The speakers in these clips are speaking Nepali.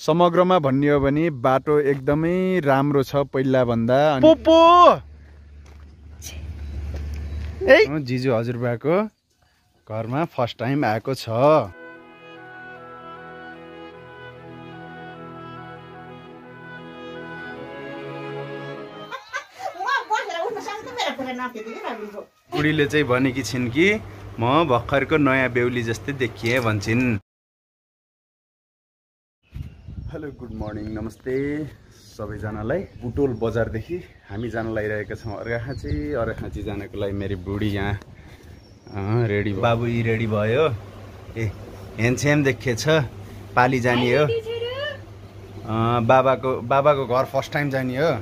समग्रमा भन्ने हो भने बाटो एकदमै राम्रो छ पहिला भन्दा। पोपो जिजु हजुरबाको घरमा फर्स्ट टाइम आएको छ। बुढीले चाहिँ भनेकी छिन् कि म भर्खरको नयाँ बेहुली जस्तै देखिए भन्छन्। हेलो गुड मर्निङ नमस्ते सबैजनालाई। बुटोल बजारदेखि हामी जान लागिरहेका छौँ अर्घाखाँची जानको लागि। मेरो बुढी यहाँ रेडी, बाबु रेडी भयो। ए ह्यान्डस्याम देखेछ, पाली जाने हो। बाबाको घर फर्स्ट टाइम जाने हो।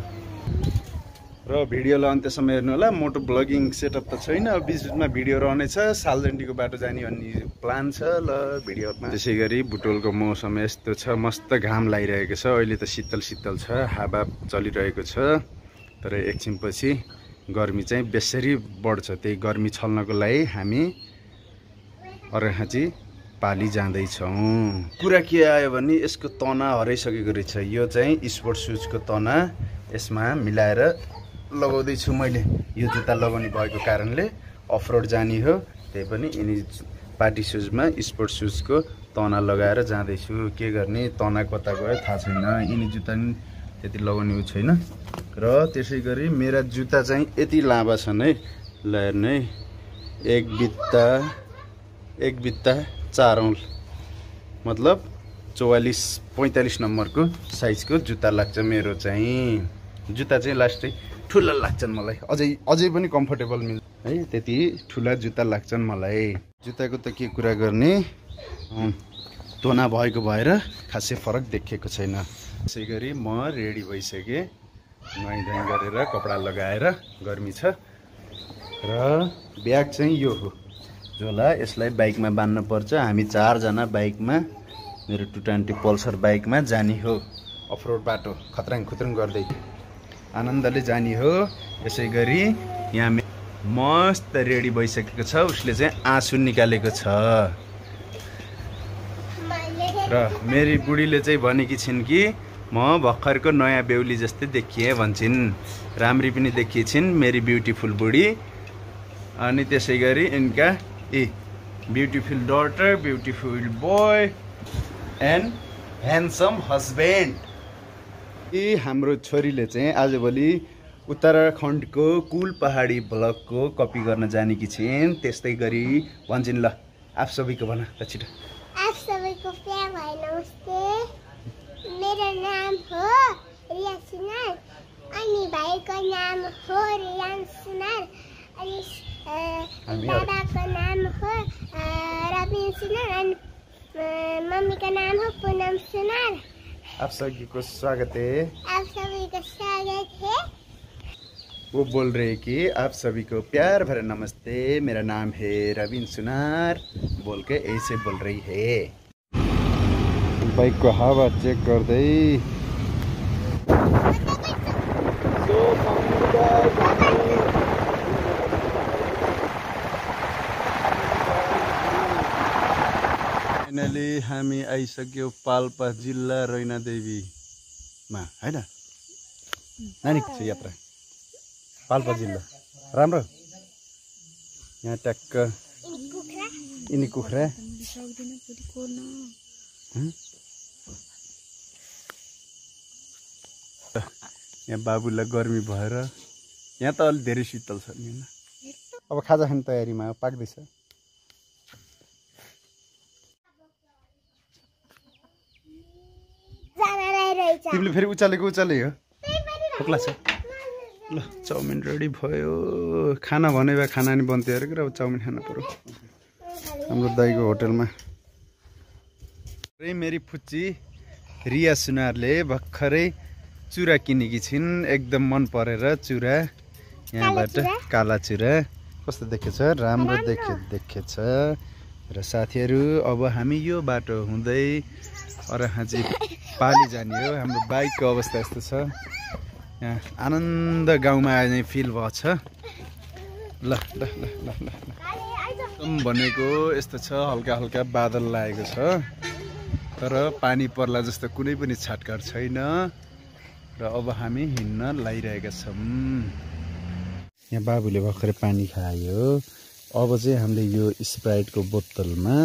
र भिडियोलाई अन्त्यसम्म हेर्नु होला। मोटो ब्लगिङ सेटअप त छैन, बिचमा भिडियो रहनेछ। सालजण्डीको बाटो जाने भन्ने प्लान छ। ल भिडियोमा त्यसै गरी बुटोलको मौसम यस्तो छ, मस्त घाम लागिरहेको छ। अहिले त शीतल छ, हावा चलिरहेको छ। तर एकछिनपछि गर्मी चाहिँ बेसरी बढ्छ। त्यही गर्मी छल्नको लागि हामी अर्घाखाँची पाली जाँदैछौँ। कुरा के आयो भने यसको तना हराइसकेको रहेछ। यो चाहिँ स्पोर्ट सुजको तना यसमा मिलाएर लगाउँदैछु मैले। यो जुत्ता लगाउने भएको कारणले अफ रोड जाने हो, त्यही पनि यिनी पार्टी सुजमा स्पोर्ट सुजको तना लगाएर जाँदैछु। के गर्ने, तना कता गयो थाहा छैन। यिनी जुत्ता नि त्यति लगाउने छैन। र त्यसै गरी मेरा जुत्ता चाहिँ यति लामा छन् है। ल हेर्नु है, एक बित्ता 4 औँल, मतलब 44-45 नम्बरको साइजको जुत्ता लाग्छ मेरो चाहिँ। जुत्ता चाहिँ लास्टै ठुला लाग्छन् मलाई, अझै पनि कम्फर्टेबल मिल्छ है। त्यति ठुला जुत्ता लाग्छन् मलाई। जुत्ताको त के कुरा गर्ने, तोना भएको भएर खासै फरक देखेको छैन। त्यसै गरी म रेडी भइसकेँ, नुहाइधुवाइ गरेर कपडा लगाएर। गर्मी छ। र ब्याग चाहिँ यो हो झोला, यसलाई बाइकमा बान्नु पर्छ। हामी 4 जना बाइकमा, मेरो 220 पल्सर बाइकमा जाने हो। अफ रोड बाटो खत्राङ खुत्रुङ गर्दै आनन्दले जाने हो। यसै गरी यहाँ मस्त रेडी भइसकेको छ। उसले चाहिँ आँसु निकालेको छ। र मेरी बुढीले चाहिँ भनेकी छिन् कि म भर्खरको नयाँ बेहुली जस्तै देखिए भन्छन्। राम्री पनि देखिएछिन् मेरी ब्युटिफुल बुढी। अनि त्यसै गरी इनका beautiful daughter, beautiful boy and handsome husband. हाम्रो छोरीले चाहिँ आजभोलि उत्तराखण्डको कुल पहाडी ब्लकको कपी गर्न जानेकी छिन्। त्यस्तै गरी भन्छन्। ल आप सबैको भन त छिटो। आप सबैको प्यार भए नमस्ते। मेरो नाम हो रिया सुनार अनि भाइको नाम हो रियान सुनार अनि दादाको नाम हो रबिन सुनार अनि मम्मी का नाम हो पूनम सुनार। आप सभी को स्वागत है। आप सभी का स्वागत है। वो बोल रहे कि आप सभी को प्यार भरा नमस्ते, मेरा नाम है रविन सुनार बोल के ऐसे बोल रही है। बाइक को हवा चेक गर्दै फाइनली हामी आइसक्यौँ पाल्पा जिल्ला रैनादेवीमा हैन। नानीको छ यात्रा पाल्पा जिल्ला। राम्रो यहाँ ट्याक्क यिनी कुखुरा। यहाँ बाबुलाई गर्मी भएर यहाँ त अलि धेरै शीतल छ नि। अब खाजा खाने तयारीमा पाक्दैछ। तिमीले फेरि उचालेको उचाले हो, खोक्ला छ। ल चाउमिन रेडी भयो। खाना भने भए खाना नि बन्थ्यो अरे, अब चाउमिन खानु पर्यो हाम्रो दाइको होटलमा। मेरी फुच्ची रिया सुनारले भर्खरै चुरा किनेकी छिन्। एकदम मन परेर चुरा यहाँबाट काला चुरा कस्तो देखेछ, राम्रो देखेछ। र साथीहरू अब हामी यो बाटो हुँदै अर्घाखाँची पाली जाने हो। हाम्रो बाइकको अवस्था यस्तो छ। यहाँ आनन्द गाउँमा आए फिल भएको छ। ल ल ल ल ल भनेको यस्तो छ। हल्का हल्का बादल लागेको छ। तर पानी पर्ला जस्तो कुनै पनि छाटकाट छैन र अब हामी हिँड्न लागिरहेका छौँ। यहाँ बाबुले भर्खरै पानी खायो। अब चाहिँ हामीले यो स्प्राइटको बोतलमा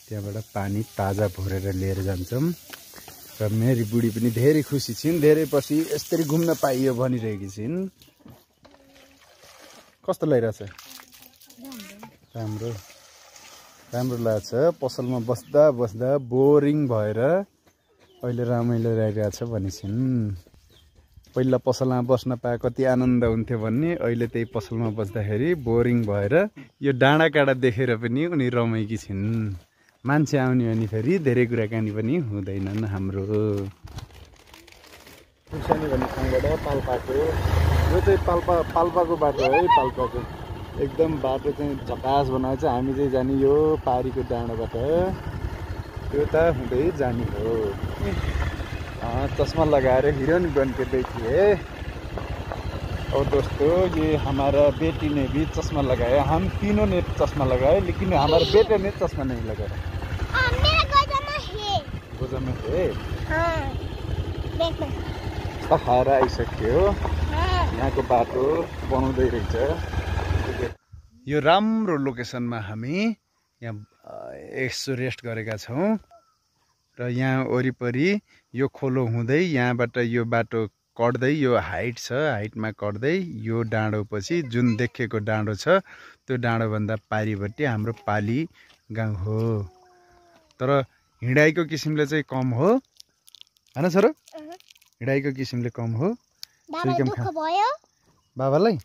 त्यहाँबाट पानी ताजा भरेर लिएर जान्छौँ र मेरी बुढी पनि धेरै खुसी छिन्। धेरै पछि यसरी घुम्न पाइयो भनिरहेकी छिन्। कस्तो लागिरहेछ? राम्रो राम्रो लाग्छ। पसलमा बस्दा बस्दा बोरिङ भएर अहिले रमाइलो लागिरहेछ भनिसिन्। पहिला पसलमा बस्न पाए कति आनन्द हुन्थ्यो भन्ने, अहिले त्यही पसलमा बस्दाखेरि बोरिङ भएर यो डाँडा काँडा देखेर पनि उनी रमाएकी छिन्। मान्छे आउने भने फेरि धेरै कुराकानी पनि हुँदैनन्। हाम्रो खुर्सानी भन्ने ठाउँबाट पाल्पाको, यो चाहिँ पाल्पाको बाटो है। पाल्पाको एकदम बाटो चाहिँ झकास बनाएको छ। हामी चाहिँ जाने यो पारीको डाँडाबाट त्यो हुँदै जाने हो। चश्मा लगाएर हिरोइन बन के देखिए। और दोस्तों ये हमारा बेटी ने भी चश्मा लगाया। हम तीनों ने चश्मा लगाया लेकिन हमारे बेटे ने चश्मा नहीं लगाया। गोजा में है। सहारा आइसक्यो। यहाँको बाटो बनाउँदै रहेछ। यो राम्रो लोकेसनमा हामी यहाँ यसो रेस्ट गरेका छौँ र यहाँ वरिपरि यो खोलो हुँदै यहाँबाट यो बाटो कट्दै यो हाइट छ, हाइटमा कट्दै यो डाँडो पछि जुन देखेको डाँडो छ त्यो डाँडोभन्दा पारिपट्टि हाम्रो पाली गाउँ हो। तर हिँडाइको किसिमले चाहिँ कम हो हैन सर? हिँडाइको किसिमले कम हो। बाबालाई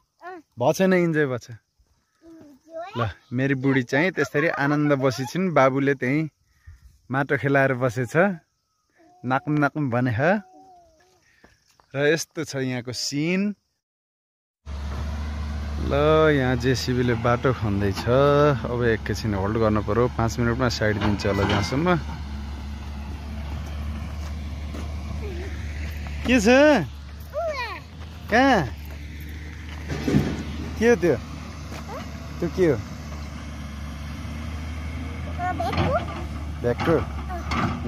भयो छैन? इन्जोय भएको छ। ल मेरी बुढी चाहिँ त्यसरी आनन्द बसी छिन्। बाबुले त्यहीँ माटो खेलाएर बसेछ। नाक्नु नाक्नु भने र यस्तो छ यहाँको सिन। ल यहाँ जेसिबीले बाटो खन्दैछ। अब एकैछिन होल्ड गर्नु पर्यो। 5 मिनटमा साइड दिन्छ होला जहाँसम्म। के छ? कहाँ के हो त्यो? त्यो के हो? ब्याक्टो?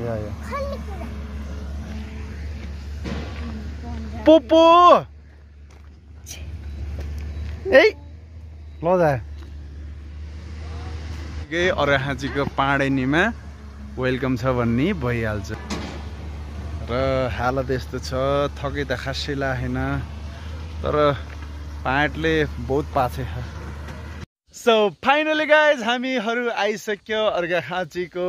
या पोपो ए लजा के अरहाजीको पाडेनीमा वेलकम छ भन्ने भइहाल्छ। र हालत यस्तो छ, थकै त खासै लागेन तर पाटले बहुत पाछे। सो फाइनली गाइज हामीहरू आइसक्यो अर्घाखाँचीको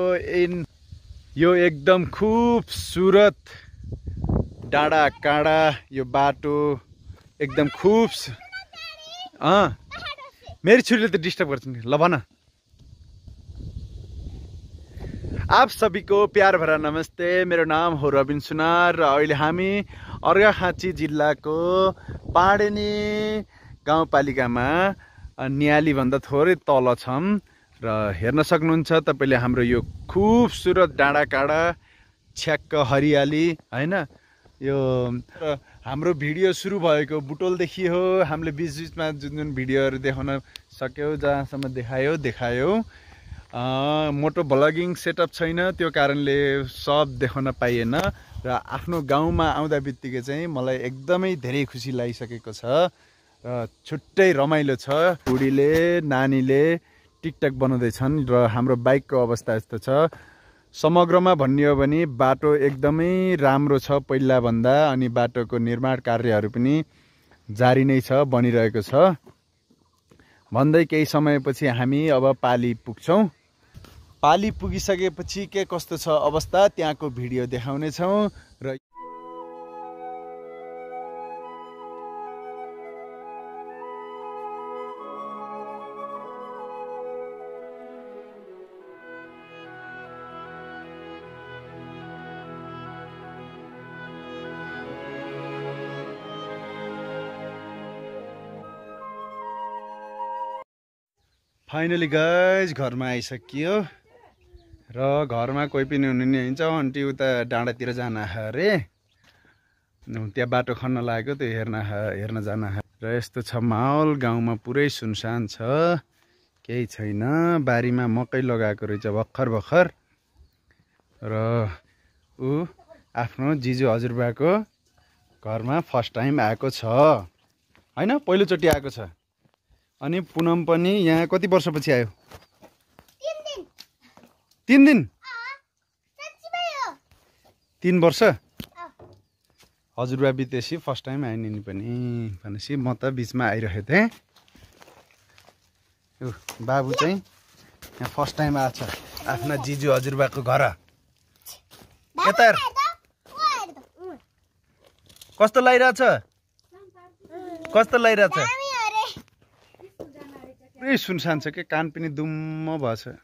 यो एकदम खूबसूरत डाँडा काँडा। यो बाटो एकदम मेरी छुरीले त डिस्टर्ब गर्छ नि। ल भन। आप सभी को प्यार भरा नमस्ते। मेरो नाम हो रबिन सुनार र अहिले हामी अर्घाखाँची जिल्लाको पाडेनी गाउँपालिकामा नियाली भन्दा थोरै तल छौँ र हेर्न सक्नुहुन्छ तपाईले हाम्रो यो खूबसूरत डाँडा काँडा, छ्याक्क हरियाली हैन। यो हाम्रो भिडियो सुरु भएको बुटोलदेखि हो। हामीले बीचमा जुन भिडियोहरू देखाउन सक्यौँ, जहाँसम्म देखायो। मोटो ब्लगिङ सेटअप छैन, त्यो कारणले सब देखाउन पाइएन। र आफ्नो गाउँमा आउँदा बित्तिकै चाहिँ मलाई एकदमै धेरै खुसी लागिसकेको छ र छुट्टै रमाइलो छ। बुढीले नानीले टिकटक बनाउँदैछन् र हाम्रो बाइकको अवस्था यस्तो छ। समग्रमा भन्ने हो भने बाटो एकदमै राम्रो छ पहिला भन्दा, अनि बाटोको निर्माण कार्यहरू पनि जारी नै छ, बनिरहेको छ। भन्दै केही समयपछि हामी अब पाली पुग्छौँ। पाली पुगिसकेपछि के कस्तो छ अवस्था त्यहाँको भिडियो देखाउनेछौँ। र फाइनली गाइज घरमा आइसकियो र घरमा कोही पनि हुनुहुने हुन्छ। आन्टी उता डाँडातिर जान अरे, त्यहाँ बाटो खन्न लागेको, त्यो हेर्न जान। र यस्तो छ माहौल। गाउँमा पुरै सुनसान छ, केही छैन। बारीमा मकै लगाएको रहेछ भर्खर र ऊ आफ्नो जिजु हजुरबाको घरमा फर्स्ट टाइम आएको छ हैन, पहिलोचोटि आएको छ। अनि पुनम पनि यहाँ कति वर्षपछि आयो? 3 दिन 3 वर्ष। हजुरबा बितेसी फर्स्ट टाइम आयो नि पनि भनेपछि म त बिचमा आइरहेको थिएँ। बाबु चाहिँ यहाँ फर्स्ट टाइम आएको छ आफ्ना जिजु हजुरबाको घर। यता कस्तो लागिरहेछ? कस्तो लागिरहेछ? पुरै सुनसान छ के, कान पनि दुम्म भएछ।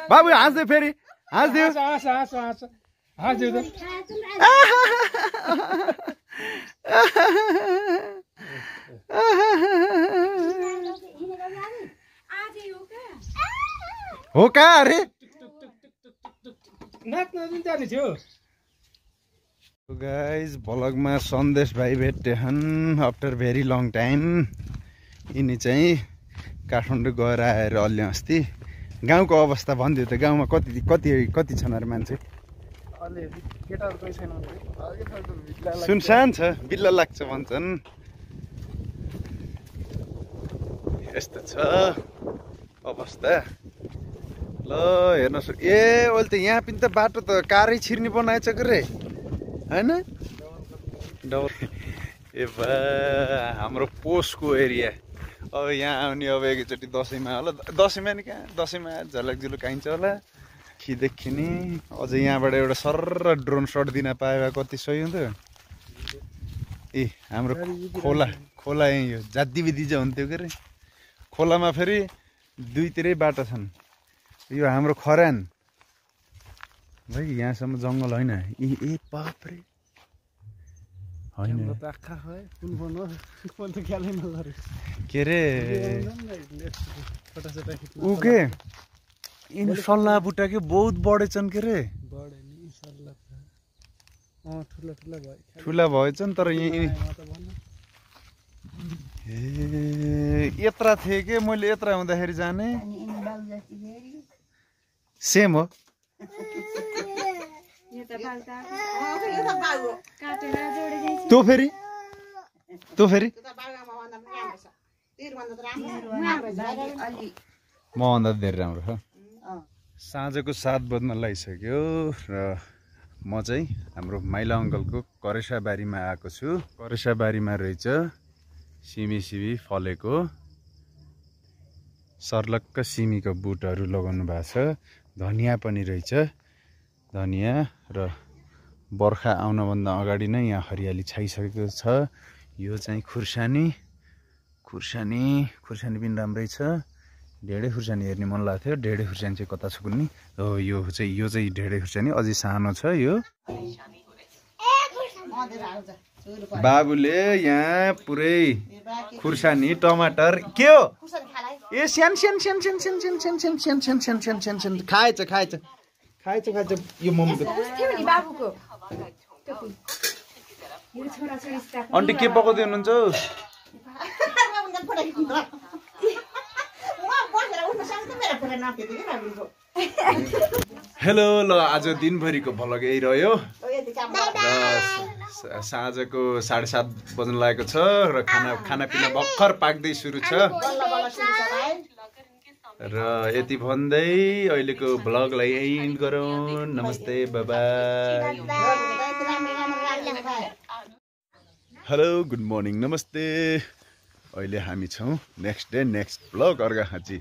बाबु हाँस्दै फेरि हाँस्दियो। हो कहाँ अरे? गाइज भ्लगमा सन्देश भाइ भेटे हन् आफ्टर भेरी लङ टाइम। यिनी चाहिँ काठमाडौँ गएर आएर अलि अस्ति। गाउँको अवस्था भनिदियो त, गाउँमा कति कति कति छन् अरे मान्छे? सुनसान छ, बिल्ला लाग्छ भन्छन्। यस्तो छ अवस्था। ल हेर्नुहोस्, ए अहिले त यहाँ पनि त बाटो त कारै छिर्ने बनाएछ के रे हैन? डबल ए बा हाम्रो पोस्टको एरिया। अब यहाँ आउने अब एकचोटि दसैँमा होला, दसैँमा नि कहाँ, दसैँमा झलक झुलुक आइन्छ होला खिदेखि नि। अझ यहाँबाट एउटा सर्र ड्रोन सट दिन पाए भए कति सही हुन्थ्यो। ए हाम्रो खोला यहीँ यो जाति विधि चाहिँ हुन्थ्यो के अरे। खोलामा फेरि दुईतिरै बाटो छन्। यो हाम्रो खरान भाइ, यहाँसम्म जङ्गल होइन। ए बाप रे के रे ऊ के यिनी सल्लाह बुट्टा के बहुत बढेछन् के रे। ठुला भएछन् तर यही यत्रा थिए के मैले यत्रा हुँदाखेरि जाने सेम हो। त्यो फेरि मभन्दा धेरै राम्रो हो। साँझको 7 बज्न लागिसक्यो र म चाहिँ हाम्रो माइला अङ्कलको करेसाबारीमा आएको छु। करेसाबारीमा रहेछ सिमी फलेको सर्लक्क सिमीको बुटहरू लगाउनु भएको छ। धनियाँ पनि रहेछ, धनियाँ र बर्खा आउनभन्दा अगाडि नै यहाँ हरियाली छाइसकेको छ। यो चाहिँ खुर्सानी पनि राम्रै छ। ढेँडे खुर्सानी हेर्ने मन लाग्थ्यो, ढेँडे खुर्सानी चाहिँ कता छ कुन्नी हो। यो चाहिँ ढेँडे खुर्सानी अझै सानो छ। यो बाबुले यहाँ पुरै खुर्सानी टमाटर के हो ए स्यान खाएछ यो मम्मीको। आन्टी के पकाउँदै हुनुहुन्छ? हेलो, ल आज दिनभरिको भ्लग यही रह्यो र साँझको 7:30 बज्न लागेको छ र खानापिना भर्खर पाक्दै सुरु छ। र यति भन्दै अहिलेको भ्लगलाई यही इन्ड गरौँ। नमस्ते, bye bye. Hello, good morning, नमस्ते। अहिले हामी छौँ next day next vlog Arghakhanchi.